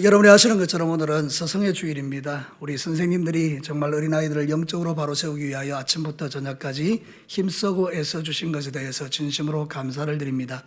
여러분이 아시는 것처럼 오늘은 스승의 주일입니다. 우리 선생님들이 정말 어린아이들을 영적으로 바로 세우기 위하여 아침부터 저녁까지 힘쓰고 애써주신 것에 대해서 진심으로 감사를 드립니다.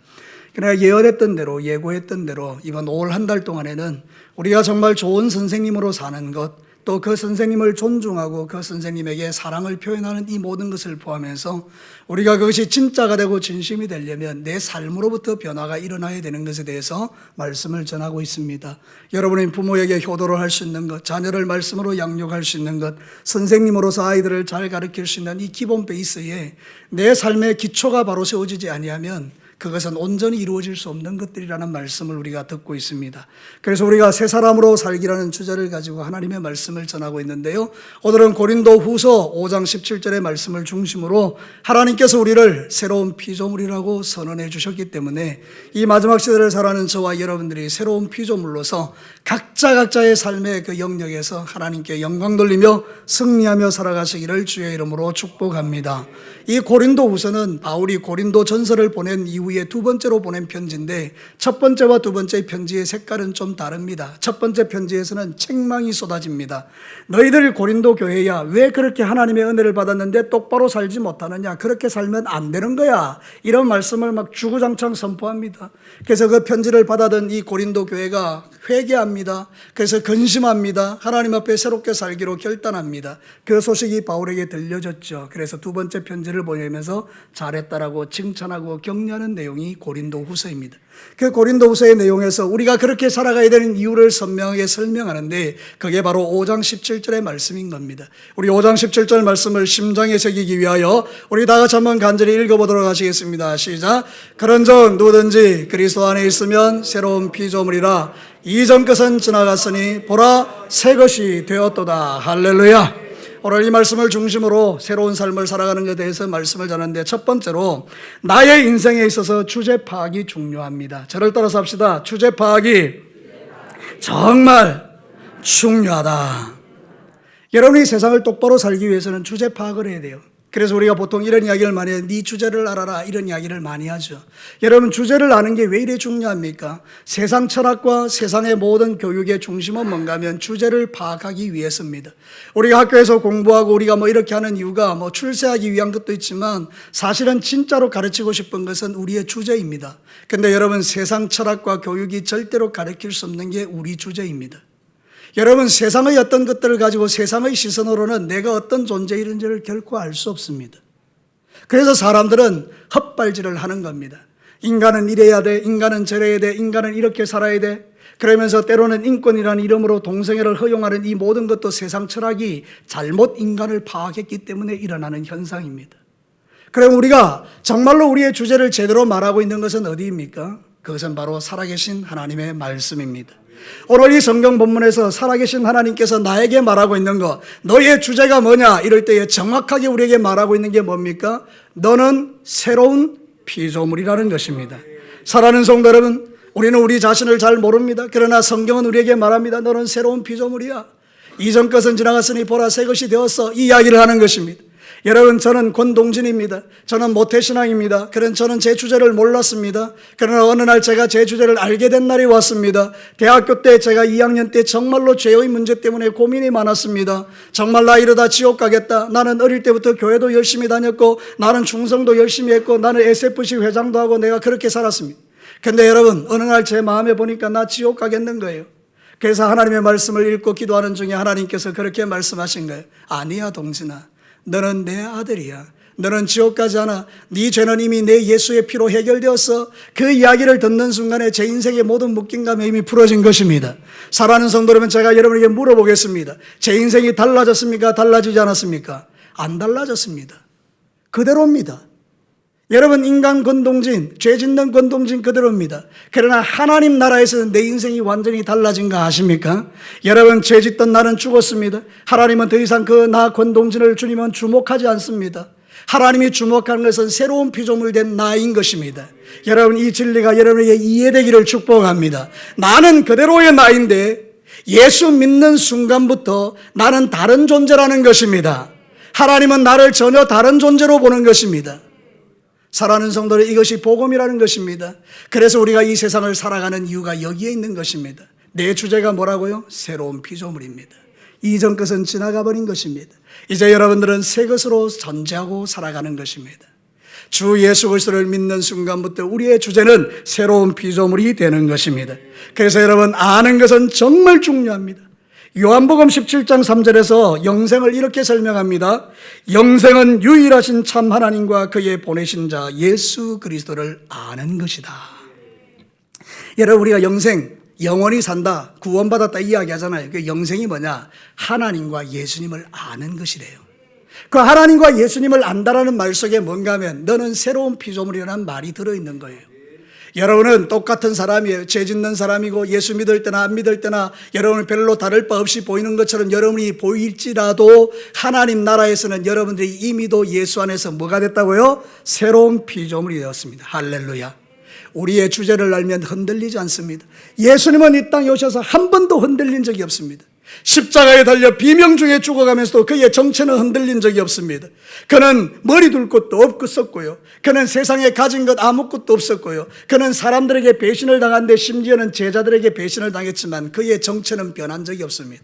그러나 예언했던 대로, 예고했던 대로 이번 5월 한 달 동안에는 우리가 정말 좋은 선생님으로 사는 것, 또 그 선생님을 존중하고 그 선생님에게 사랑을 표현하는 이 모든 것을 포함해서 우리가 그것이 진짜가 되고 진심이 되려면 내 삶으로부터 변화가 일어나야 되는 것에 대해서 말씀을 전하고 있습니다. 여러분이 부모에게 효도를 할 수 있는 것, 자녀를 말씀으로 양육할 수 있는 것, 선생님으로서 아이들을 잘 가르칠 수 있는 이 기본 베이스에 내 삶의 기초가 바로 세워지지 아니하면 그것은 온전히 이루어질 수 없는 것들이라는 말씀을 우리가 듣고 있습니다. 그래서 우리가 새 사람으로 살기라는 주제를 가지고 하나님의 말씀을 전하고 있는데요. 오늘은 고린도 후서 5장 17절의 말씀을 중심으로 하나님께서 우리를 새로운 피조물이라고 선언해 주셨기 때문에 이 마지막 시대를 살아가는 저와 여러분들이 새로운 피조물로서 각자의 삶의 그 영역에서 하나님께 영광 돌리며 승리하며 살아가시기를 주의 이름으로 축복합니다. 이 고린도 후서는 바울이 고린도 전서를 보낸 이후에 두 번째로 보낸 편지인데 첫 번째와 두 번째 편지의 색깔은 좀 다릅니다. 첫 번째 편지에서는 책망이 쏟아집니다. 너희들 고린도 교회야, 왜 그렇게 하나님의 은혜를 받았는데 똑바로 살지 못하느냐, 그렇게 살면 안 되는 거야, 이런 말씀을 막 주구장창 선포합니다. 그래서 그 편지를 받아든 이 고린도 교회가 회개합니다. 그래서 근심합니다. 하나님 앞에 새롭게 살기로 결단합니다. 그 소식이 바울에게 들려졌죠. 그래서 두 번째 편지를 보내면서 잘했다라고 칭찬하고 격려하는 내용이 고린도 후서입니다. 그 고린도 후서의 내용에서 우리가 그렇게 살아가야 되는 이유를 선명하게 설명하는데 그게 바로 5장 17절의 말씀인 겁니다. 우리 5장 17절 말씀을 심장에 새기기 위하여 우리 다 같이 한번 간절히 읽어보도록 하시겠습니다. 시작. 그런즉 누구든지 그리스도 안에 있으면 새로운 피조물이라, 이전 것은 지나갔으니 보라 새 것이 되었도다. 할렐루야. 오늘 이 말씀을 중심으로 새로운 삶을 살아가는 것에 대해서 말씀을 전하는데 첫 번째로 나의 인생에 있어서 주제 파악이 중요합니다. 저를 따라서 합시다. 주제 파악이 정말 중요하다. 여러분이 세상을 똑바로 살기 위해서는 주제 파악을 해야 돼요. 그래서 우리가 보통 이런 이야기를 많이 해요. 네 주제를 알아라, 이런 이야기를 많이 하죠. 여러분, 주제를 아는 게 왜 이래 중요합니까? 세상 철학과 세상의 모든 교육의 중심은 뭔가 하면 주제를 파악하기 위해서입니다. 우리가 학교에서 공부하고 우리가 이렇게 하는 이유가 출세하기 위한 것도 있지만 사실은 진짜로 가르치고 싶은 것은 우리의 주제입니다. 근데 여러분, 세상 철학과 교육이 절대로 가르칠 수 없는 게 우리 주제입니다. 여러분, 세상의 어떤 것들을 가지고 세상의 시선으로는 내가 어떤 존재인지를 결코 알 수 없습니다. 그래서 사람들은 헛발질을 하는 겁니다. 인간은 이래야 돼, 인간은 저래야 돼, 인간은 이렇게 살아야 돼. 그러면서 때로는 인권이라는 이름으로 동성애를 허용하는 이 모든 것도 세상 철학이 잘못 인간을 파악했기 때문에 일어나는 현상입니다. 그럼 우리가 정말로 우리의 주제를 제대로 말하고 있는 것은 어디입니까? 그것은 바로 살아계신 하나님의 말씀입니다. 오늘 이 성경 본문에서 살아계신 하나님께서 나에게 말하고 있는 것, 너의 주제가 뭐냐 이럴 때에 정확하게 우리에게 말하고 있는 게 뭡니까? 너는 새로운 피조물이라는 것입니다. 사랑하는 성도 여러분, 우리는 우리 자신을 잘 모릅니다. 그러나 성경은 우리에게 말합니다. 너는 새로운 피조물이야. 이전 것은 지나갔으니 보라 새 것이 되었어. 이 이야기를 하는 것입니다. 여러분, 저는 권동진입니다. 저는 모태신앙입니다. 그런 저는 제 주제를 몰랐습니다. 그러나 어느 날 제가 제 주제를 알게 된 날이 왔습니다. 대학교 때 제가 2학년 때 정말로 죄의 문제 때문에 고민이 많았습니다. 정말 나 이러다 지옥 가겠다. 나는 어릴 때부터 교회도 열심히 다녔고 나는 충성도 열심히 했고 나는 SFC 회장도 하고 내가 그렇게 살았습니다. 근데 여러분, 어느 날 제 마음에 보니까 나 지옥 가겠는 거예요. 그래서 하나님의 말씀을 읽고 기도하는 중에 하나님께서 그렇게 말씀하신 거예요. 아니야 동진아, 너는 내 아들이야. 너는 지옥 가지 않아. 네 죄는 이미 내 예수의 피로 해결되었어. 그 이야기를 듣는 순간에 제 인생의 모든 묶임감이 이미 풀어진 것입니다. 사랑하는 성도 여러분, 제가 여러분에게 물어보겠습니다. 제 인생이 달라졌습니까? 달라지지 않았습니까? 안 달라졌습니다. 그대로입니다. 여러분, 인간 권동진, 죄 짓는 권동진 그대로입니다. 그러나 하나님 나라에서는 내 인생이 완전히 달라진 거 아십니까? 여러분, 죄 짓던 나는 죽었습니다. 하나님은 더 이상 그 나 권동진을 주님은 주목하지 않습니다. 하나님이 주목하는 것은 새로운 피조물 된 나인 것입니다. 여러분, 이 진리가 여러분에게 이해되기를 축복합니다. 나는 그대로의 나인데 예수 믿는 순간부터 나는 다른 존재라는 것입니다. 하나님은 나를 전혀 다른 존재로 보는 것입니다. 사랑하는 성도들, 이것이 복음이라는 것입니다. 그래서 우리가 이 세상을 살아가는 이유가 여기에 있는 것입니다. 내 주제가 뭐라고요? 새로운 피조물입니다. 이전 것은 지나가 버린 것입니다. 이제 여러분들은 새 것으로 존재하고 살아가는 것입니다. 주 예수 그리스도를 믿는 순간부터 우리의 주제는 새로운 피조물이 되는 것입니다. 그래서 여러분, 아는 것은 정말 중요합니다. 요한복음 17장 3절에서 영생을 이렇게 설명합니다. 영생은 유일하신 참 하나님과 그의 보내신 자 예수 그리스도를 아는 것이다. 여러분, 우리가 영원히 산다, 구원받았다 이야기하잖아요. 그 영생이 뭐냐? 하나님과 예수님을 아는 것이래요. 그 하나님과 예수님을 안다라는 말 속에 뭔가 하면 너는 새로운 피조물이라는 말이 들어있는 거예요. 여러분은 똑같은 사람이에요. 죄 짓는 사람이고 예수 믿을 때나 안 믿을 때나 여러분은 별로 다를 바 없이 보이는 것처럼 여러분이 보일지라도 하나님 나라에서는 여러분들이 이미도 예수 안에서 뭐가 됐다고요? 새로운 피조물이 되었습니다. 할렐루야. 우리의 주제를 알면 흔들리지 않습니다. 예수님은 이 땅에 오셔서 한 번도 흔들린 적이 없습니다. 십자가에 달려 비명 중에 죽어가면서도 그의 정체는 흔들린 적이 없습니다. 그는 머리 둘 곳도 없었고요. 그는 세상에 가진 것 아무것도 없었고요. 그는 사람들에게 배신을 당한데 심지어는 제자들에게 배신을 당했지만 그의 정체는 변한 적이 없습니다.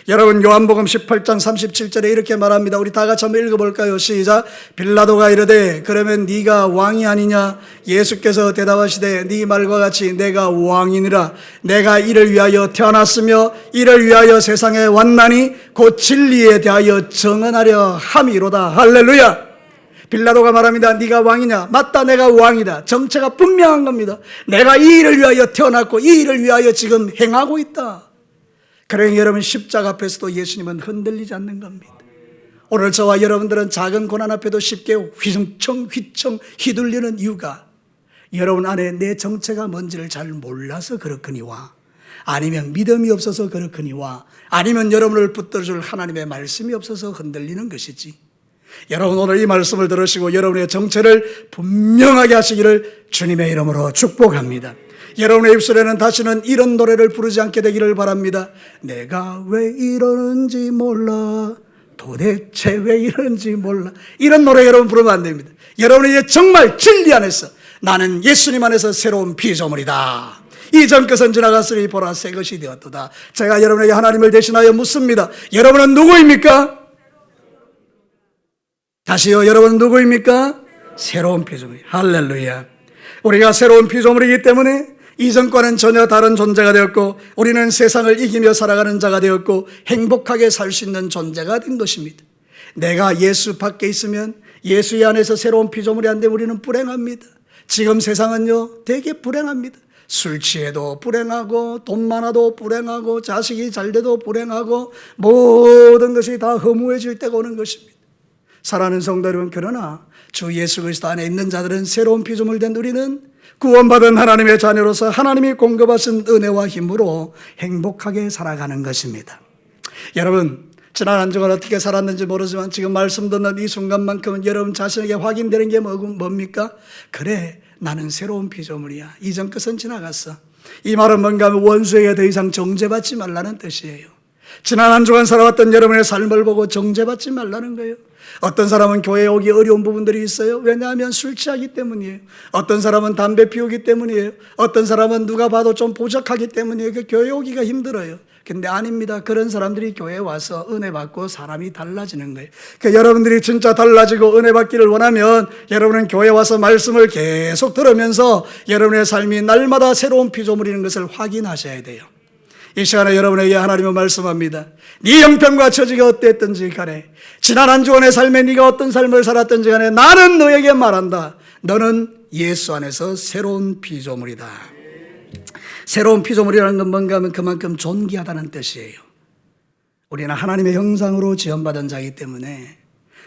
여러분, 요한복음 18장 37절에 이렇게 말합니다. 우리 다 같이 한번 읽어볼까요? 시작. 빌라도가 이르되 그러면 네가 왕이 아니냐? 예수께서 대답하시되 네 말과 같이 내가 왕이니라. 내가 이를 위하여 태어났으며 이를 위하여 세상에 왔나니 곧 진리에 대하여 증언하려 함이로다. 할렐루야. 빌라도가 말합니다. 네가 왕이냐? 맞다, 내가 왕이다. 정체가 분명한 겁니다. 내가 이 일을 위하여 태어났고 이 일을 위하여 지금 행하고 있다. 그러니 여러분, 십자가 앞에서도 예수님은 흔들리지 않는 겁니다. 오늘 저와 여러분들은 작은 고난 앞에도 쉽게 휘청 휘둘리는 이유가 여러분 안에 내 정체가 뭔지를 잘 몰라서 그렇거니와, 아니면 믿음이 없어서 그렇거니와, 아니면 여러분을 붙들어줄 하나님의 말씀이 없어서 흔들리는 것이지. 여러분, 오늘 이 말씀을 들으시고 여러분의 정체를 분명하게 하시기를 주님의 이름으로 축복합니다. 여러분의 입술에는 다시는 이런 노래를 부르지 않게 되기를 바랍니다. 내가 왜 이러는지 몰라, 도대체 왜 이러는지 몰라. 이런 노래 여러분 부르면 안 됩니다. 여러분은 이제 정말 진리 안에서 나는 예수님 안에서 새로운 피조물이다. 이전 것은 지나갔으니 보라 새 것이 되었도다. 제가 여러분에게 하나님을 대신하여 묻습니다. 여러분은 누구입니까? 다시요, 여러분은 누구입니까? 새로운 피조물. 할렐루야. 우리가 새로운 피조물이기 때문에 이전과는 전혀 다른 존재가 되었고 우리는 세상을 이기며 살아가는 자가 되었고 행복하게 살 수 있는 존재가 된 것입니다. 내가 예수 밖에 있으면, 예수 안에서 새로운 피조물이 안 되면 우리는 불행합니다. 지금 세상은요 되게 불행합니다. 술 취해도 불행하고, 돈 많아도 불행하고, 자식이 잘 돼도 불행하고, 모든 것이 다 허무해질 때가 오는 것입니다. 사랑하는 성도 여러분, 그러나 주 예수 그리스도 안에 있는 자들은 새로운 피조물 된 우리는 구원받은 하나님의 자녀로서 하나님이 공급하신 은혜와 힘으로 행복하게 살아가는 것입니다. 여러분, 지난 한 주간 어떻게 살았는지 모르지만 지금 말씀 듣는 이 순간만큼은 여러분 자신에게 확인되는 게 뭡니까? 그래, 나는 새로운 피조물이야. 이전 것은 지나갔어. 이 말은 뭔가 하면 원수에게 더 이상 정죄받지 말라는 뜻이에요. 지난 한 주간 살아왔던 여러분의 삶을 보고 정죄받지 말라는 거예요. 어떤 사람은 교회에 오기 어려운 부분들이 있어요. 왜냐하면 술 취하기 때문이에요. 어떤 사람은 담배 피우기 때문이에요. 어떤 사람은 누가 봐도 좀 보적하기 때문이에요. 교회에 오기가 힘들어요. 근데 아닙니다. 그런 사람들이 교회에 와서 은혜 받고 사람이 달라지는 거예요. 그러니까 여러분들이 진짜 달라지고 은혜 받기를 원하면 여러분은 교회에 와서 말씀을 계속 들으면서 여러분의 삶이 날마다 새로운 피조물이라는 것을 확인하셔야 돼요. 이 시간에 여러분에게 하나님은 말씀합니다. 네 형편과 처지가 어땠든지 간에, 지난 한 주간의 삶에 네가 어떤 삶을 살았든지 간에 나는 너에게 말한다. 너는 예수 안에서 새로운 피조물이다. 새로운 피조물이라는 건 뭔가 하면 그만큼 존귀하다는 뜻이에요. 우리는 하나님의 형상으로 지음받은 자이기 때문에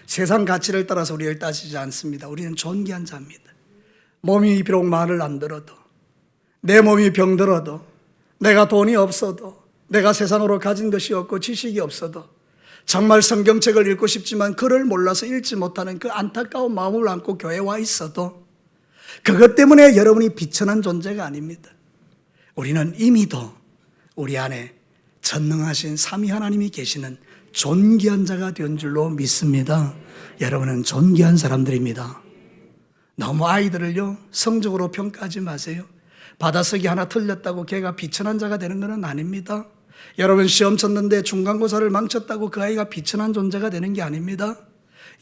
세상 가치를 따라서 우리를 따지지 않습니다. 우리는 존귀한 자입니다. 몸이 비록 말을 안 들어도, 내 몸이 병들어도, 내가 돈이 없어도, 내가 세상으로 가진 것이 없고 지식이 없어도, 정말 성경책을 읽고 싶지만 글을 몰라서 읽지 못하는 그 안타까운 마음을 안고 교회에 와 있어도 그것 때문에 여러분이 비천한 존재가 아닙니다. 우리는 이미도 우리 안에 전능하신 삼위 하나님이 계시는 존귀한 자가 된 줄로 믿습니다. 여러분은 존귀한 사람들입니다. 너무 아이들을요 성적으로 평가하지 마세요. 받아쓰기 하나 틀렸다고 걔가 비천한 자가 되는 것은 아닙니다. 여러분 시험 쳤는데 중간고사를 망쳤다고 그 아이가 비천한 존재가 되는 게 아닙니다.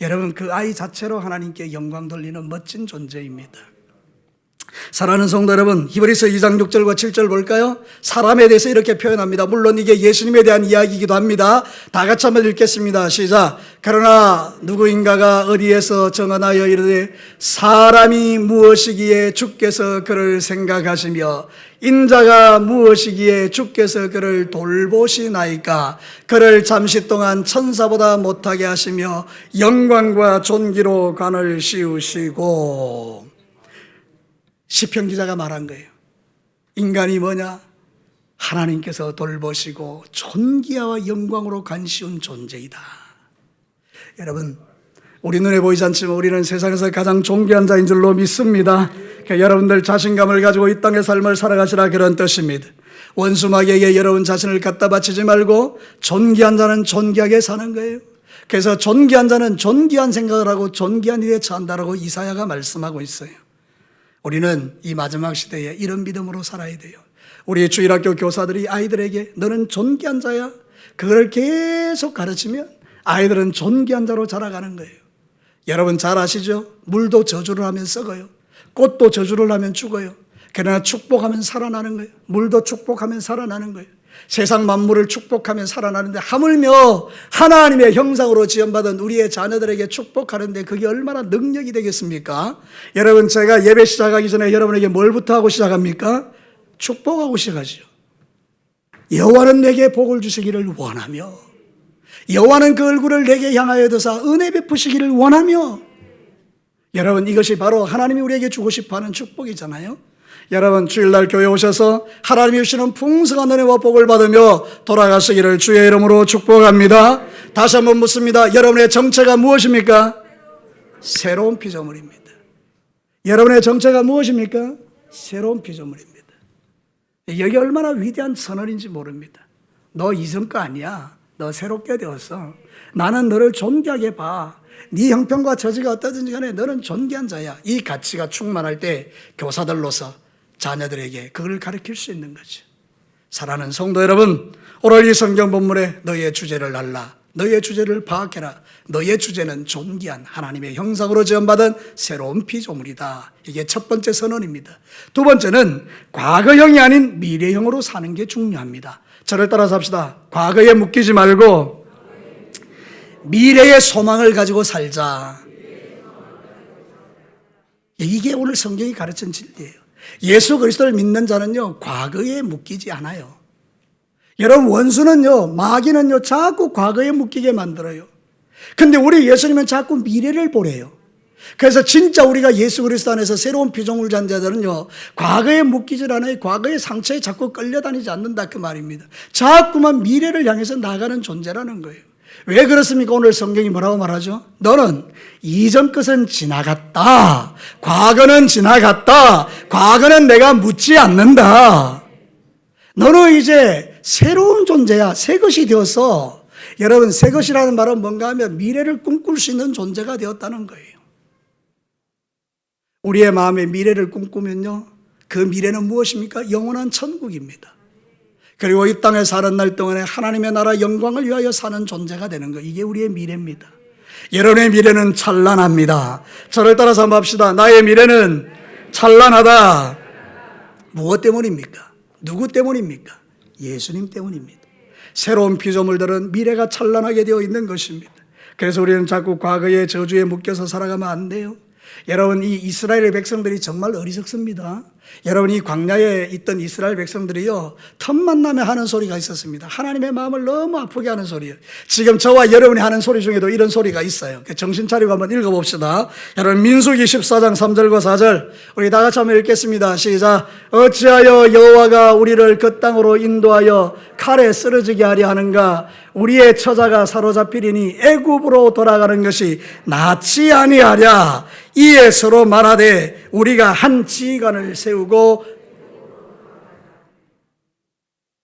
여러분 그 아이 자체로 하나님께 영광 돌리는 멋진 존재입니다. 사랑하는 성도 여러분, 히브리서 2장 6절과 7절 볼까요? 사람에 대해서 이렇게 표현합니다. 물론 이게 예수님에 대한 이야기이기도 합니다. 다 같이 한번 읽겠습니다. 시작. 그러나 누구인가가 어디에서 정언하여 이르되 사람이 무엇이기에 주께서 그를 생각하시며 인자가 무엇이기에 주께서 그를 돌보시나이까. 그를 잠시 동안 천사보다 못하게 하시며 영광과 존귀로 관을 씌우시고. 시편 기자가 말한 거예요. 인간이 뭐냐? 하나님께서 돌보시고 존귀와 영광으로 관시운 존재이다. 여러분, 우리 눈에 보이지 않지만 우리는 세상에서 가장 존귀한 자인 줄로 믿습니다. 그러니까 여러분들 자신감을 가지고 이 땅의 삶을 살아가시라, 그런 뜻입니다. 원수마귀에게 여러분 자신을 갖다 바치지 말고 존귀한 자는 존귀하게 사는 거예요. 그래서 존귀한 자는 존귀한 생각을 하고 존귀한 일에 처한다라고 이사야가 말씀하고 있어요. 우리는 이 마지막 시대에 이런 믿음으로 살아야 돼요. 우리 주일학교 교사들이 아이들에게 너는 존귀한 자야, 그걸 계속 가르치면 아이들은 존귀한 자로 자라가는 거예요. 여러분 잘 아시죠? 물도 저주를 하면 썩어요. 꽃도 저주를 하면 죽어요. 그러나 축복하면 살아나는 거예요. 물도 축복하면 살아나는 거예요. 세상 만물을 축복하면 살아나는데 하물며 하나님의 형상으로 지음받은 우리의 자녀들에게 축복하는데 그게 얼마나 능력이 되겠습니까? 여러분, 제가 예배 시작하기 전에 여러분에게 뭘부터 하고 시작합니까? 축복하고 시작하죠. 여호와는 내게 복을 주시기를 원하며, 여호와는 그 얼굴을 내게 향하여 드사 은혜 베푸시기를 원하며. 여러분, 이것이 바로 하나님이 우리에게 주고 싶어하는 축복이잖아요. 여러분, 주일날 교회 오셔서 하나님이 주시는 풍성한 은혜와 복을 받으며 돌아가시기를 주의 이름으로 축복합니다. 다시 한번 묻습니다. 여러분의 정체가 무엇입니까? 새로운 피조물입니다. 여러분의 정체가 무엇입니까? 새로운 피조물입니다. 여기 얼마나 위대한 선언인지 모릅니다. 너 이전 거 아니야. 너 새롭게 되었어. 나는 너를 존귀하게 봐. 네 형편과 처지가 어떠든지 간에 너는 존귀한 자야. 이 가치가 충만할 때 교사들로서 자녀들에게 그걸 가르칠 수 있는 거죠. 사랑하는 성도 여러분, 오늘 이 성경 본문에 너의 주제를 알라, 너의 주제를 파악해라. 너의 주제는 존귀한 하나님의 형상으로 지음받은 새로운 피조물이다. 이게 첫 번째 선언입니다. 두 번째는 과거형이 아닌 미래형으로 사는 게 중요합니다. 저를 따라서 합시다. 과거에 묶이지 말고 미래의 소망을 가지고 살자. 이게 오늘 성경이 가르친 진리예요. 예수 그리스도를 믿는 자는요, 과거에 묶이지 않아요. 여러분, 원수는요, 마귀는요, 자꾸 과거에 묶이게 만들어요. 근데 우리 예수님은 자꾸 미래를 보래요. 그래서 진짜 우리가 예수 그리스도 안에서 새로운 피조물 잔자들은요, 과거에 묶이질 않아요. 과거의 상처에 자꾸 끌려다니지 않는다, 그 말입니다. 자꾸만 미래를 향해서 나가는 존재라는 거예요. 왜 그렇습니까? 오늘 성경이 뭐라고 말하죠? 너는 이전 것은 지나갔다. 과거는 지나갔다. 과거는 내가 묻지 않는다. 너는 이제 새로운 존재야. 새 것이 되었어. 여러분, 새 것이라는 말은 뭔가 하면 미래를 꿈꿀 수 있는 존재가 되었다는 거예요. 우리의 마음에 미래를 꿈꾸면요, 그 미래는 무엇입니까? 영원한 천국입니다. 그리고 이 땅에 사는 날 동안에 하나님의 나라 영광을 위하여 사는 존재가 되는 거, 이게 우리의 미래입니다. 여러분의 미래는 찬란합니다. 저를 따라서 한번 합시다. 나의 미래는 찬란하다. 무엇 때문입니까? 누구 때문입니까? 예수님 때문입니다. 새로운 피조물들은 미래가 찬란하게 되어 있는 것입니다. 그래서 우리는 자꾸 과거의 저주에 묶여서 살아가면 안 돼요. 여러분, 이 이스라엘의 백성들이 정말 어리석습니다. 여러분, 이 광야에 있던 이스라엘 백성들이요, 틈만 나면 하는 소리가 있었습니다. 하나님의 마음을 너무 아프게 하는 소리예요. 지금 저와 여러분이 하는 소리 중에도 이런 소리가 있어요. 정신 차리고 한번 읽어봅시다. 여러분, 민수기 14장 3절과 4절 우리 다 같이 한번 읽겠습니다. 시작. 어찌하여 여호와가 우리를 그 땅으로 인도하여 칼에 쓰러지게 하려 하는가? 우리의 처자가 사로잡히리니 애굽으로 돌아가는 것이 낫지 아니하랴. 이에 서로 말하되 우리가 한 지휘관을 세우고.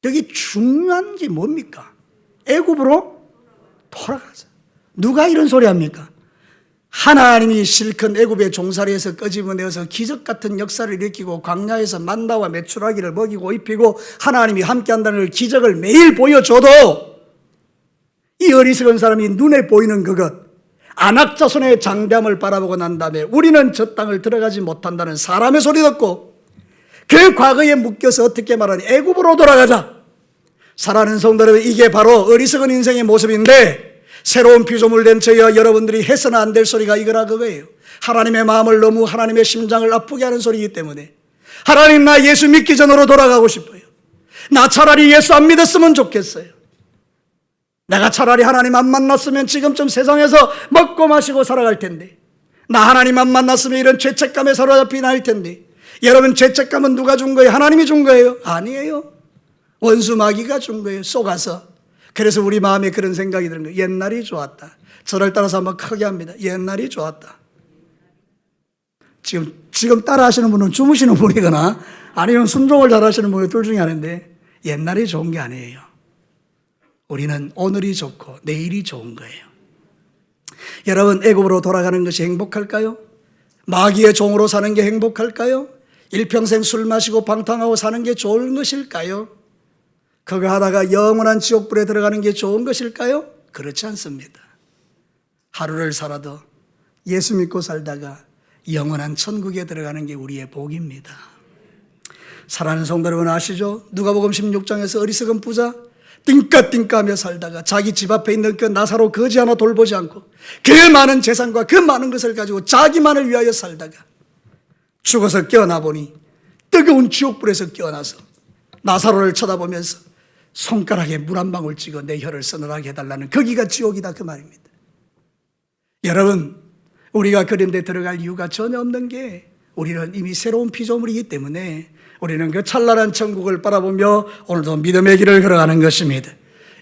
여기 중요한 게 뭡니까? 애굽으로 돌아가자. 누가 이런 소리 합니까? 하나님이 실컷 애굽의 종살이에서 끄집어내어서 기적 같은 역사를 일으키고 광야에서 만나와 메추라기를 먹이고 입히고 하나님이 함께한다는 걸 기적을 매일 보여줘도 이 어리석은 사람이 눈에 보이는 그것, 아낙 자손의 장대함을 바라보고 난 다음에 우리는 저 땅을 들어가지 못한다는 사람의 소리 듣고 그 과거에 묶여서 어떻게 말하니 애굽으로 돌아가자. 사랑하는 성도 여러분, 이게 바로 어리석은 인생의 모습인데 새로운 피조물 된 저희와 여러분들이 해서는 안 될 소리가 이거라 그거예요. 하나님의 마음을 너무 하나님의 심장을 아프게 하는 소리이기 때문에 하나님, 나 예수 믿기 전으로 돌아가고 싶어요. 나 차라리 예수 안 믿었으면 좋겠어요. 내가 차라리 하나님 안 만났으면 지금쯤 세상에서 먹고 마시고 살아갈 텐데, 나 하나님 안 만났으면 이런 죄책감에 사로잡히나 할 텐데. 여러분, 죄책감은 누가 준 거예요? 하나님이 준 거예요? 아니에요. 원수 마귀가 준 거예요, 속아서. 그래서 우리 마음에 그런 생각이 드는 거예요. 옛날이 좋았다. 저를 따라서 한번 크게 합니다. 옛날이 좋았다. 지금 따라 하시는 분은 주무시는 분이거나 아니면 순종을 잘 하시는 분이 둘 중에 하나인데, 옛날이 좋은 게 아니에요. 우리는 오늘이 좋고 내일이 좋은 거예요. 여러분, 애굽으로 돌아가는 것이 행복할까요? 마귀의 종으로 사는 게 행복할까요? 일평생 술 마시고 방탕하고 사는 게 좋은 것일까요? 그거 하다가 영원한 지옥불에 들어가는 게 좋은 것일까요? 그렇지 않습니다. 하루를 살아도 예수 믿고 살다가 영원한 천국에 들어가는 게 우리의 복입니다. 사랑하는 성도 여러분, 아시죠? 누가복음 16장에서 어리석은 부자 띵까띵까하며 살다가 자기 집 앞에 있는 그 나사로 거지 하나 돌보지 않고 그 많은 재산과 그 많은 것을 가지고 자기만을 위하여 살다가 죽어서 깨어나 보니 뜨거운 지옥불에서 깨어나서 나사로를 쳐다보면서 손가락에 물 한 방울 찍어 내 혀를 서늘하게 해달라는, 거기가 지옥이다 그 말입니다. 여러분, 우리가 그런 데 들어갈 이유가 전혀 없는 게 우리는 이미 새로운 피조물이기 때문에 우리는 그 찬란한 천국을 바라보며 오늘도 믿음의 길을 걸어가는 것입니다.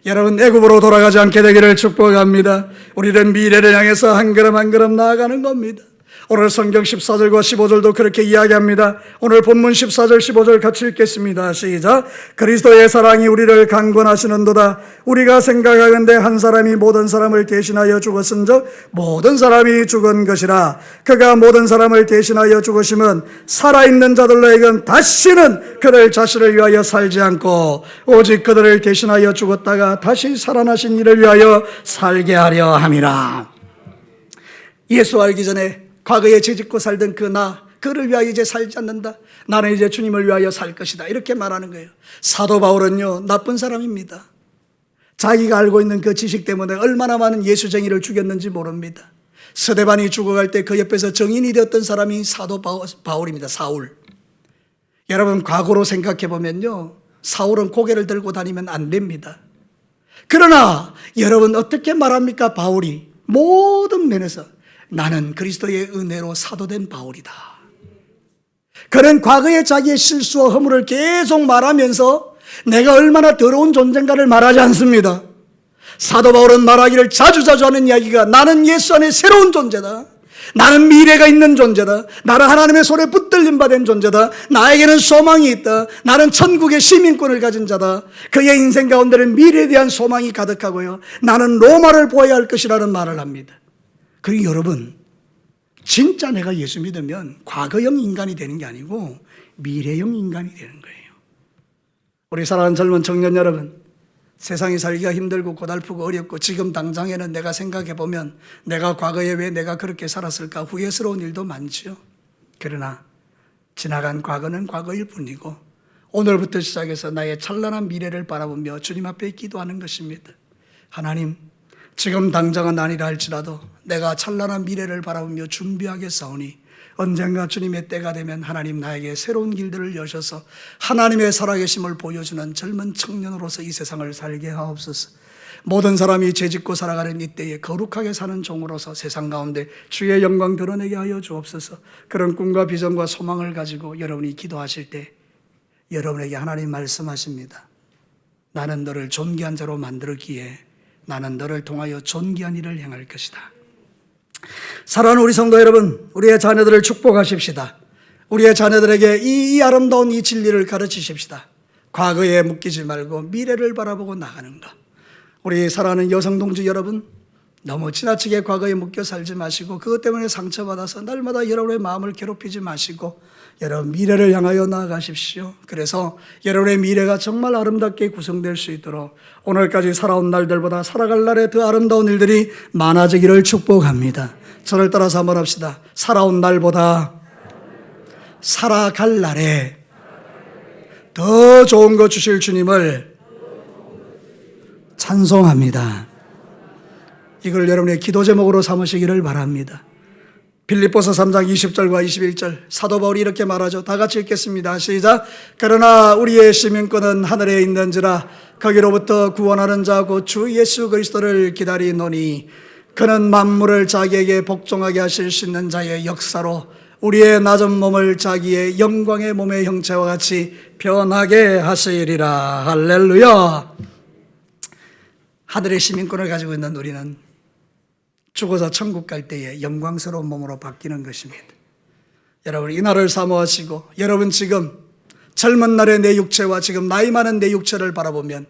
여러분, 애굽으로 돌아가지 않게 되기를 축복합니다. 우리는 미래를 향해서 한 걸음 한 걸음 나아가는 겁니다. 오늘 성경 14절과 15절도 그렇게 이야기합니다. 오늘 본문 14절 15절 같이 읽겠습니다. 시작. 그리스도의 사랑이 우리를 강권하시는도다. 우리가 생각하건대 한 사람이 모든 사람을 대신하여 죽었은즉 모든 사람이 죽은 것이라. 그가 모든 사람을 대신하여 죽으심은 살아있는 자들로에겐 다시는 그들 자신을 위하여 살지 않고 오직 그들을 대신하여 죽었다가 다시 살아나신 이를 위하여 살게 하려 함이라. 예수 알기 전에 과거에 죄짓고 살던 그를 위하여 이제 살지 않는다. 나는 이제 주님을 위하여 살 것이다. 이렇게 말하는 거예요. 사도 바울은요, 나쁜 사람입니다. 자기가 알고 있는 그 지식 때문에 얼마나 많은 예수쟁이를 죽였는지 모릅니다. 스데반이 죽어갈 때 그 옆에서 정인이 되었던 사람이 사도 바울입니다. 사울. 여러분, 과거로 생각해 보면요, 사울은 고개를 들고 다니면 안 됩니다. 그러나 여러분, 어떻게 말합니까? 바울이 모든 면에서 나는 그리스도의 은혜로 사도된 바울이다. 그는 과거의 자기의 실수와 허물을 계속 말하면서 내가 얼마나 더러운 존재인가를 말하지 않습니다. 사도 바울은 말하기를 자주자주 하는 이야기가 나는 예수 안에 새로운 존재다. 나는 미래가 있는 존재다. 나는 하나님의 손에 붙들림 받은 존재다. 나에게는 소망이 있다. 나는 천국의 시민권을 가진 자다. 그의 인생 가운데는 미래에 대한 소망이 가득하고요, 나는 로마를 보아야 할 것이라는 말을 합니다. 그리고 여러분, 진짜 내가 예수 믿으면 과거형 인간이 되는 게 아니고 미래형 인간이 되는 거예요. 우리 사랑하는 젊은 청년 여러분, 세상이 살기가 힘들고 고달프고 어렵고 지금 당장에는 내가 생각해 보면 내가 과거에 왜 내가 그렇게 살았을까 후회스러운 일도 많지요. 그러나 지나간 과거는 과거일 뿐이고 오늘부터 시작해서 나의 찬란한 미래를 바라보며 주님 앞에 기도하는 것입니다. 하나님, 지금 당장은 아니라 할지라도 내가 찬란한 미래를 바라보며 준비하겠사오니 언젠가 주님의 때가 되면 하나님 나에게 새로운 길들을 여셔서 하나님의 살아계심을 보여주는 젊은 청년으로서 이 세상을 살게 하옵소서. 모든 사람이 죄짓고 살아가는 이때에 거룩하게 사는 종으로서 세상 가운데 주의 영광 드러내게 하여 주옵소서. 그런 꿈과 비전과 소망을 가지고 여러분이 기도하실 때 여러분에게 하나님 말씀하십니다. 나는 너를 존귀한 자로 만들었기에 나는 너를 통하여 존귀한 일을 행할 것이다. 사랑하는 우리 성도 여러분, 우리의 자녀들을 축복하십시다. 우리의 자녀들에게 이 아름다운 이 진리를 가르치십시다. 과거에 묶이지 말고 미래를 바라보고 나가는 것. 우리 사랑하는 여성 동지 여러분, 너무 지나치게 과거에 묶여 살지 마시고 그것 때문에 상처받아서 날마다 여러분의 마음을 괴롭히지 마시고 여러분 미래를 향하여 나아가십시오. 그래서 여러분의 미래가 정말 아름답게 구성될 수 있도록 오늘까지 살아온 날들보다 살아갈 날에 더 아름다운 일들이 많아지기를 축복합니다. 저를 따라서 한번 합시다. 살아온 날보다 살아갈 날에 더 좋은 것 주실 주님을 찬송합니다. 이걸 여러분의 기도 제목으로 삼으시기를 바랍니다. 빌립보서 3장 20절과 21절 사도 바울이 이렇게 말하죠. 다 같이 읽겠습니다. 시작. 그러나 우리의 시민권은 하늘에 있는지라 거기로부터 구원하는 자 곧 주 예수 그리스도를 기다리노니 그는 만물을 자기에게 복종하게 하실 수 있는 자의 역사로 우리의 낮은 몸을 자기의 영광의 몸의 형체와 같이 변하게 하시리라. 할렐루야. 하늘의 시민권을 가지고 있는 우리는 죽어서 천국 갈 때에 영광스러운 몸으로 바뀌는 것입니다. 여러분 이 날을 사모하시고 여러분 지금 젊은 날의 내 육체와 지금 나이 많은 내 육체를 바라보면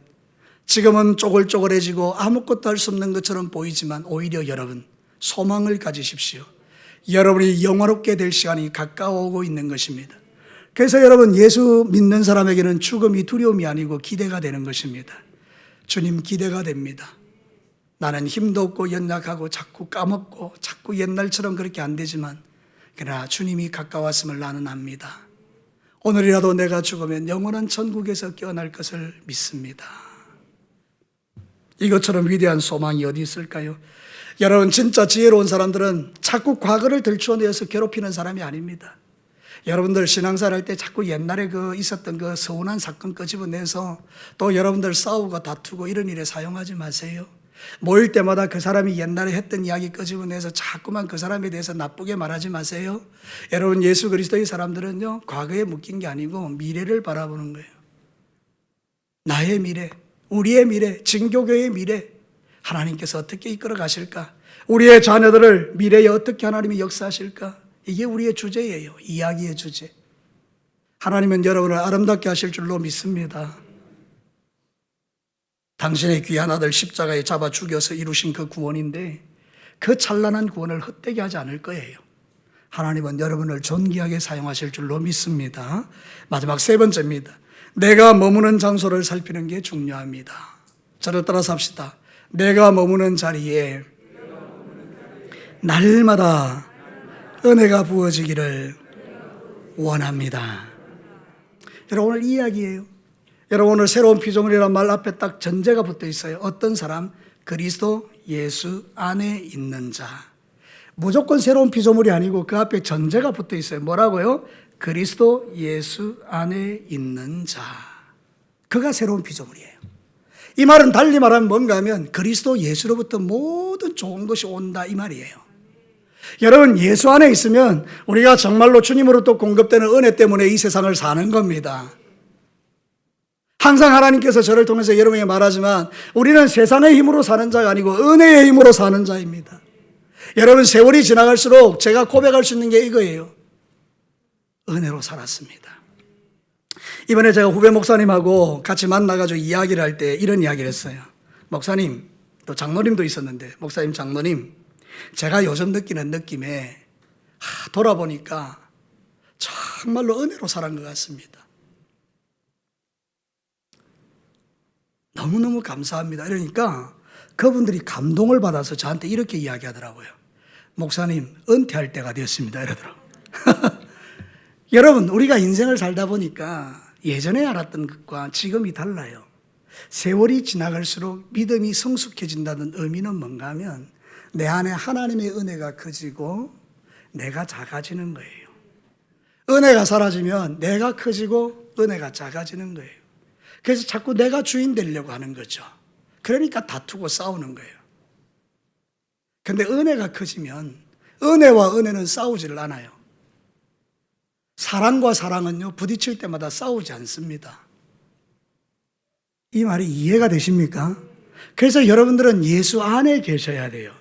지금은 쪼글쪼글해지고 아무것도 할 수 없는 것처럼 보이지만 오히려 여러분 소망을 가지십시오. 여러분이 영화롭게 될 시간이 가까워오고 있는 것입니다. 그래서 여러분 예수 믿는 사람에게는 죽음이 두려움이 아니고 기대가 되는 것입니다. 주님 기대가 됩니다. 나는 힘도 없고 연약하고 자꾸 까먹고 자꾸 옛날처럼 그렇게 안 되지만 그러나 주님이 가까웠음을 나는 압니다. 오늘이라도 내가 죽으면 영원한 천국에서 깨어날 것을 믿습니다. 이것처럼 위대한 소망이 어디 있을까요? 여러분 진짜 지혜로운 사람들은 자꾸 과거를 들추어내서 괴롭히는 사람이 아닙니다. 여러분들 신앙생활 할 때 자꾸 옛날에 있었던 그 서운한 사건 끄집어내서 또 여러분들 싸우고 다투고 이런 일에 사용하지 마세요. 모일 때마다 그 사람이 옛날에 했던 이야기 끄집어내서 자꾸만 그 사람에 대해서 나쁘게 말하지 마세요. 여러분 예수 그리스도의 사람들은요 과거에 묶인 게 아니고 미래를 바라보는 거예요. 나의 미래, 우리의 미래, 진교교의 미래 하나님께서 어떻게 이끌어 가실까? 우리의 자녀들을 미래에 어떻게 하나님이 역사하실까? 이게 우리의 주제예요. 이야기의 주제. 하나님은 여러분을 아름답게 하실 줄로 믿습니다. 당신의 귀한 아들 십자가에 잡아 죽여서 이루신 그 구원인데 그 찬란한 구원을 헛되게 하지 않을 거예요. 하나님은 여러분을 존귀하게 사용하실 줄로 믿습니다. 마지막 세 번째입니다. 내가 머무는 장소를 살피는 게 중요합니다. 저를 따라서 합시다. 내가 머무는 자리에 날마다 은혜가 부어지기를 원합니다. 여러분 오늘 이 이야기예요. 여러분 오늘 새로운 피조물이라는 말 앞에 딱 전제가 붙어 있어요. 어떤 사람? 그리스도 예수 안에 있는 자. 무조건 새로운 피조물이 아니고 그 앞에 전제가 붙어 있어요. 뭐라고요? 그리스도 예수 안에 있는 자. 그가 새로운 피조물이에요. 이 말은 달리 말하면 뭔가 하면 그리스도 예수로부터 모든 좋은 것이 온다 이 말이에요. 여러분 예수 안에 있으면 우리가 정말로 주님으로부터 공급되는 은혜 때문에 이 세상을 사는 겁니다. 항상 하나님께서 저를 통해서 여러분에게 말하지만 우리는 세상의 힘으로 사는 자가 아니고 은혜의 힘으로 사는 자입니다. 여러분 세월이 지나갈수록 제가 고백할 수 있는 게 이거예요. 은혜로 살았습니다. 이번에 제가 후배 목사님하고 같이 만나가지고 이야기를 할 때 이런 이야기를 했어요. 목사님, 또 장로님도 있었는데 목사님, 장로님, 제가 요즘 느끼는 느낌에 돌아보니까 정말로 은혜로 살은 것 같습니다. 너무너무 감사합니다. 이러니까 그분들이 감동을 받아서 저한테 이렇게 이야기하더라고요. 목사님, 은퇴할 때가 되었습니다. 이러더라고요. 여러분, 우리가 인생을 살다 보니까 예전에 알았던 것과 지금이 달라요. 세월이 지나갈수록 믿음이 성숙해진다는 의미는 뭔가 하면 내 안에 하나님의 은혜가 커지고 내가 작아지는 거예요. 은혜가 사라지면 내가 커지고 은혜가 작아지는 거예요. 그래서 자꾸 내가 주인 되려고 하는 거죠. 그러니까 다투고 싸우는 거예요. 근데 은혜가 커지면 은혜와 은혜는 싸우지를 않아요. 사랑과 사랑은요, 부딪힐 때마다 싸우지 않습니다. 이 말이 이해가 되십니까? 그래서 여러분들은 예수 안에 계셔야 돼요.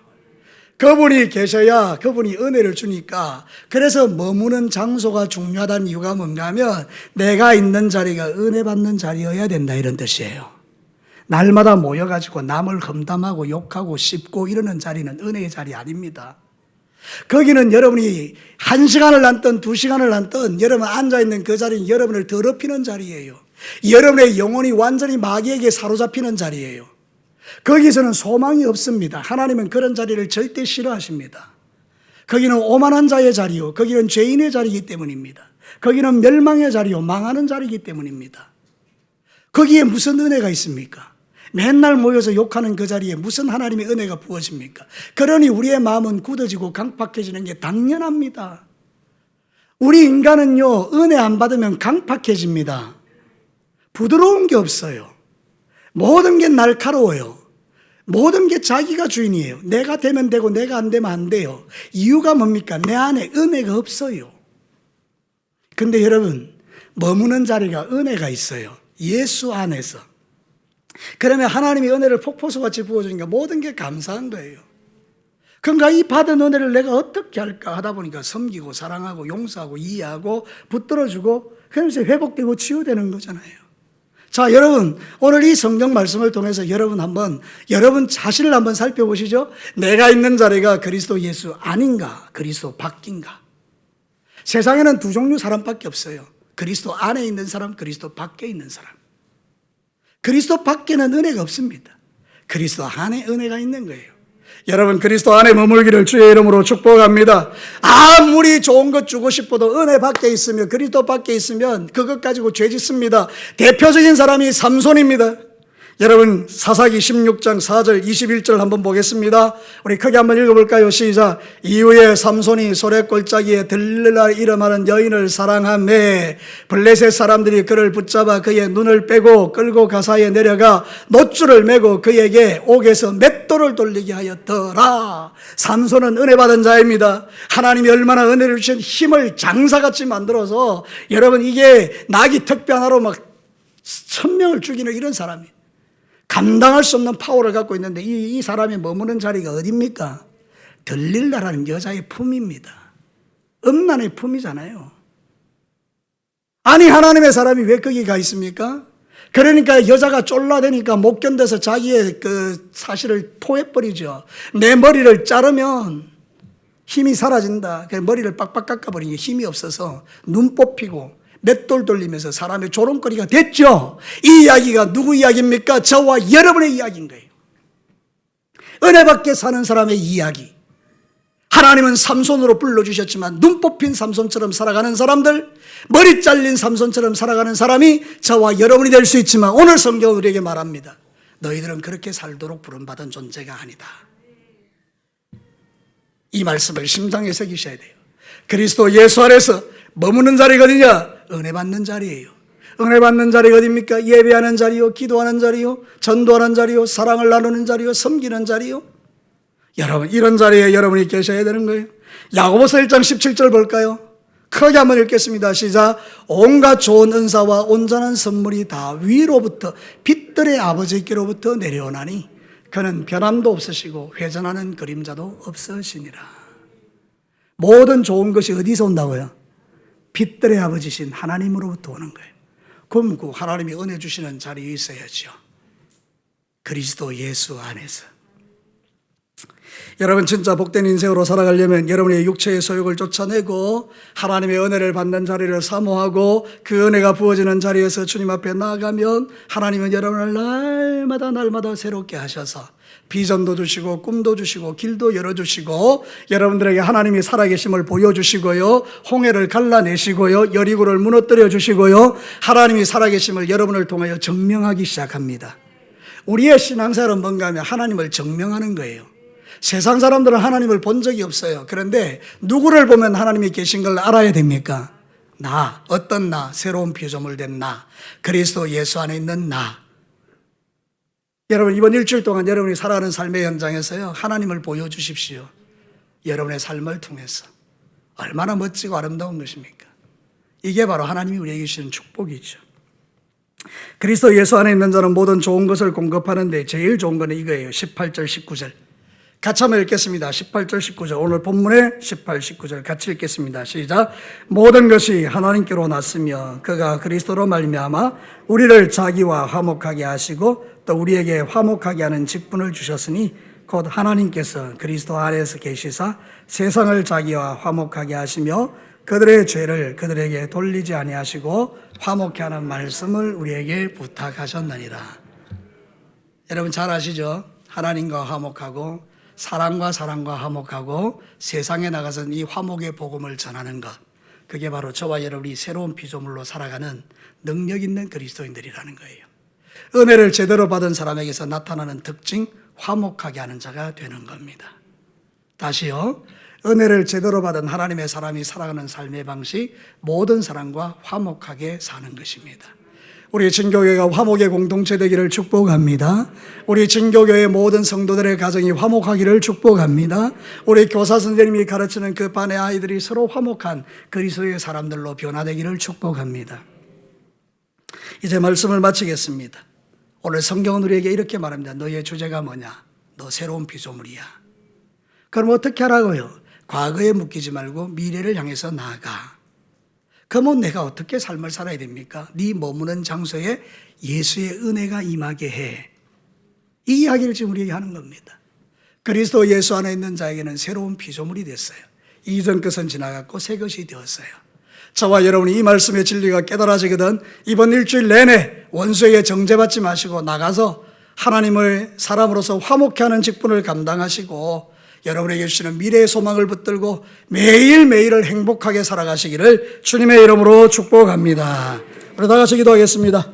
그분이 계셔야 그분이 은혜를 주니까. 그래서 머무는 장소가 중요하다는 이유가 뭔가 하면 내가 있는 자리가 은혜 받는 자리여야 된다 이런 뜻이에요. 날마다 모여가지고 남을 험담하고 욕하고 씹고 이러는 자리는 은혜의 자리 아닙니다. 거기는 여러분이 1시간을 앉든 2시간을 앉든 여러분 앉아있는 그 자리는 여러분을 더럽히는 자리예요. 여러분의 영혼이 완전히 마귀에게 사로잡히는 자리예요. 거기서는 소망이 없습니다. 하나님은 그런 자리를 절대 싫어하십니다. 거기는 오만한 자의 자리요, 거기는 죄인의 자리이기 때문입니다. 거기는 멸망의 자리요, 망하는 자리이기 때문입니다. 거기에 무슨 은혜가 있습니까? 맨날 모여서 욕하는 그 자리에 무슨 하나님의 은혜가 부어집니까? 그러니 우리의 마음은 굳어지고 강팍해지는 게 당연합니다. 우리 인간은요, 은혜 안 받으면 강팍해집니다. 부드러운 게 없어요. 모든 게 날카로워요. 모든 게 자기가 주인이에요. 내가 되면 되고 내가 안 되면 안 돼요. 이유가 뭡니까? 내 안에 은혜가 없어요. 근데 여러분, 머무는 자리가 은혜가 있어요. 예수 안에서. 그러면 하나님의 은혜를 폭포수같이 부어주니까 모든 게 감사한 거예요. 그러니까 이 받은 은혜를 내가 어떻게 할까 하다 보니까 섬기고 사랑하고 용서하고 이해하고 붙들어주고 그러면서 회복되고 치유되는 거잖아요. 자, 여러분, 오늘 이 성경 말씀을 통해서 여러분 자신을 한번 살펴보시죠. 내가 있는 자리가 그리스도 예수 아닌가, 그리스도 밖인가. 세상에는 두 종류 사람밖에 없어요. 그리스도 안에 있는 사람, 그리스도 밖에 있는 사람. 그리스도 밖에는 은혜가 없습니다. 그리스도 안에 은혜가 있는 거예요. 여러분, 그리스도 안에 머물기를 주의 이름으로 축복합니다. 아무리 좋은 것 주고 싶어도 은혜 밖에 있으면, 그리스도 밖에 있으면 그것 가지고 죄 짓습니다. 대표적인 사람이 삼손입니다. 여러분, 사사기 16장 4절 21절 한번 보겠습니다. 우리 크게 한번 읽어볼까요? 시작. 이후에 삼손이 소래골짜기에 들릴라 이름하는 여인을 사랑하매 블레셋 사람들이 그를 붙잡아 그의 눈을 빼고 끌고 가사에 내려가 놋줄을 메고 그에게 옥에서 맷돌을 돌리게 하였더라. 삼손은 은혜 받은 자입니다. 하나님이 얼마나 은혜를 주신 힘을 장사같이 만들어서 여러분, 이게 낙이 턱뼈 하나로 막 1000명을 죽이는 이런 사람이에요. 감당할 수 없는 파워를 갖고 있는데 이 사람이 머무는 자리가 어딥니까? 들릴라라는 여자의 품입니다. 음란의 품이잖아요. 아니, 하나님의 사람이 왜 거기 가 있습니까? 그러니까 여자가 쫄라대니까 못 견뎌서 자기의 그 사실을 토해버리죠. 내 머리를 자르면 힘이 사라진다. 그래서 머리를 빡빡 깎아버리니 힘이 없어서 눈 뽑히고 맷돌 돌리면서 사람의 조롱거리가 됐죠. 이 이야기가 누구 이야기입니까? 저와 여러분의 이야기인 거예요. 은혜 밖에 사는 사람의 이야기. 하나님은 삼손으로 불러주셨지만 눈 뽑힌 삼손처럼 살아가는 사람들, 머리 잘린 삼손처럼 살아가는 사람이 저와 여러분이 될 수 있지만 오늘 성경은 우리에게 말합니다. 너희들은 그렇게 살도록 부름받은 존재가 아니다. 이 말씀을 심장에 새기셔야 돼요. 그리스도 예수 안에서 머무는 자리가 어디냐? 은혜 받는 자리예요. 은혜 받는 자리가 어디입니까? 예배하는 자리요, 기도하는 자리요, 전도하는 자리요, 사랑을 나누는 자리요, 섬기는 자리요. 여러분, 이런 자리에 여러분이 계셔야 되는 거예요. 야고보서 1장 17절 볼까요? 크게 한번 읽겠습니다. 시작. 온갖 좋은 은사와 온전한 선물이 다 위로부터 빛들의 아버지께로부터 내려오나니 그는 변함도 없으시고 회전하는 그림자도 없으시니라. 모든 좋은 것이 어디서 온다고요? 빛들의 아버지신 하나님으로부터 오는 거예요. 그럼 그 하나님이 은혜 주시는 자리에 있어야죠. 그리스도 예수 안에서. 여러분, 진짜 복된 인생으로 살아가려면 여러분의 육체의 소욕을 쫓아내고 하나님의 은혜를 받는 자리를 사모하고 그 은혜가 부어지는 자리에서 주님 앞에 나아가면 하나님은 여러분을 날마다 새롭게 하셔서 비전도 주시고 꿈도 주시고 길도 열어주시고 여러분들에게 하나님이 살아계심을 보여주시고요, 홍해를 갈라내시고요, 여리고를 무너뜨려 주시고요, 하나님이 살아계심을 여러분을 통하여 증명하기 시작합니다. 우리의 신앙생활은 뭔가 하면 하나님을 증명하는 거예요. 세상 사람들은 하나님을 본 적이 없어요. 그런데 누구를 보면 하나님이 계신 걸 알아야 됩니까? 나, 어떤 나, 새로운 피조물 된 나, 그리스도 예수 안에 있는 나. 여러분, 이번 일주일 동안 여러분이 살아가는 삶의 현장에서요, 하나님을 보여주십시오. 여러분의 삶을 통해서. 얼마나 멋지고 아름다운 것입니까? 이게 바로 하나님이 우리에게 주시는 축복이죠. 그리스도 예수 안에 있는 자는 모든 좋은 것을 공급하는데 제일 좋은 거는 이거예요. 18절, 19절. 같이 한번 읽겠습니다. 18절 19절 오늘 본문의 18, 19절 같이 읽겠습니다. 시작. 모든 것이 하나님께로 났으며 그가 그리스도로 말미암아 우리를 자기와 화목하게 하시고 또 우리에게 화목하게 하는 직분을 주셨으니 곧 하나님께서 그리스도 안에서 계시사 세상을 자기와 화목하게 하시며 그들의 죄를 그들에게 돌리지 아니하시고 화목케 하는 말씀을 우리에게 부탁하셨느니라. 여러분 잘 아시죠? 하나님과 화목하고 사람과 사람과 화목하고 세상에 나가서 이 화목의 복음을 전하는 것, 그게 바로 저와 여러분이 새로운 피조물로 살아가는 능력 있는 그리스도인들이라는 거예요. 은혜를 제대로 받은 사람에게서 나타나는 특징, 화목하게 하는 자가 되는 겁니다. 다시요. 은혜를 제대로 받은 하나님의 사람이 살아가는 삶의 방식, 모든 사람과 화목하게 사는 것입니다. 우리 진교교회가 화목의 공동체 되기를 축복합니다. 우리 진교교회 모든 성도들의 가정이 화목하기를 축복합니다. 우리 교사 선생님이 가르치는 그 반의 아이들이 서로 화목한 그리스도의 사람들로 변화되기를 축복합니다. 이제 말씀을 마치겠습니다. 오늘 성경은 우리에게 이렇게 말합니다. 너의 주제가 뭐냐? 너 새로운 피조물이야. 그럼 어떻게 하라고요? 과거에 묶이지 말고 미래를 향해서 나아가. 그러면 내가 어떻게 삶을 살아야 됩니까? 네 머무는 장소에 예수의 은혜가 임하게 해. 이 이야기를 지금 우리에게 하는 겁니다. 그리스도 예수 안에 있는 자에게는 새로운 피조물이 됐어요. 이전 것은 지나갔고 새 것이 되었어요. 저와 여러분이 이 말씀의 진리가 깨달아지거든 이번 일주일 내내 원수에게 정죄받지 마시고 나가서 하나님을 사람으로서 화목케 하는 직분을 감당하시고 여러분에게 주시는 미래의 소망을 붙들고 매일매일을 행복하게 살아가시기를 주님의 이름으로 축복합니다. 우리 다 같이 기도하겠습니다.